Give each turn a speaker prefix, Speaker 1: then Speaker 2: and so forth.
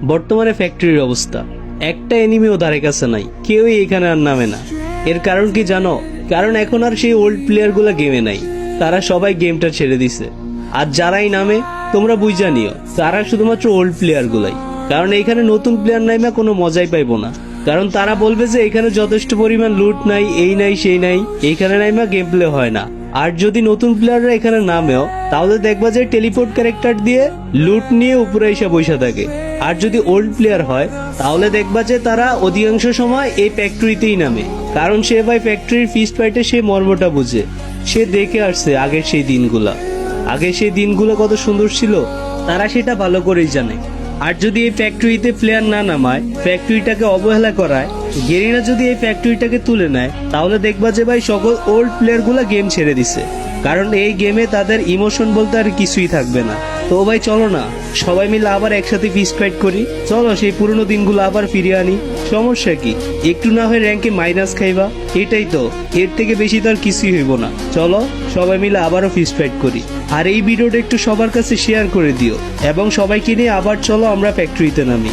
Speaker 1: বর্তমানে ফ্যাক্টরির অবস্থা, একটা এনিমিও ধারে কাছে নাই, কেউই এখানে আর নামে না। এর কারণ কি জানো? কারণ এখন আর সেই ওল্ড প্লেয়ারগুলো গেমে নাই, তারা সবাই গেমটা ছেড়ে দিছে। আর যারাই নামে তোমরা বুঝা নিও, তারা শুধুমাত্র ওল্ড প্লেয়ারগুলাই। কারণ এখানে নতুন প্লেয়ার নাইমা কোনো মজাই পাইবো না, কারণ তারা বলবে যে এখানে যথেষ্ট পরিমাণ লুট নাই, এই নাই সেই নাই, এইখানে নাইমা গেম প্লে হয় না। আর যদি নতুন প্লেয়াররা এখানে নামেও, তাহলে দেখবা যে টেলিপোর্ট ক্যারেক্টার দিয়ে লুট নিয়ে উপরে এসে বসে থাকে। আর যদি ওল্ড প্লেয়ার হয়, তাহলে দেখবা যে তারা অধিকাংশ সময় এই ফ্যাক্টরিতেই নামে, কারণ সে ভাই ফ্যাক্টরির ফিস্ট ফাইটে সে মর্মটা বুঝে, সে দেখে আসছে আগের সেই দিনগুলা। আগে সেই দিনগুলো কত সুন্দর ছিল, তারা সেটা ভালো করেই জানে। আর যদি এই ফ্যাক্টরিতে প্লেয়ার না নামায়, ফ্যাক্টরিটাকে অবহেলা করায়, গেরিনা যদি এই ফ্যাক্টরিটাকে তুলে নেয়, তাহলে দেখবা যে ভাই সকল ওল্ড প্লেয়ারগুলো গেম ছেড়ে দিছে, কারণ এই গেমে তাদের ইমোশন বলতে আর কিছুই থাকবে না। তো ভাই চলো না সবাই মিলে আবার একসাথে ফিস্ট ফাইট করি, চলো সেই পুরনো দিনগুলো আবার ফিরিয়ে আনি। সমস্যা কি, একটু না হয় র্যাঙ্কে মাইনাস খাইবা, এটাই তো, এর থেকে বেশি তো আর কিছুই হইব না। চলো সবাই মিলে আবারও ফিস্ট ফাইট করি। আর এই ভিডিওটা একটু সবার কাছে শেয়ার করে দিও, এবং সবাইকে নিয়ে আবার চলো আমরা ফ্যাক্টরিতে নামি।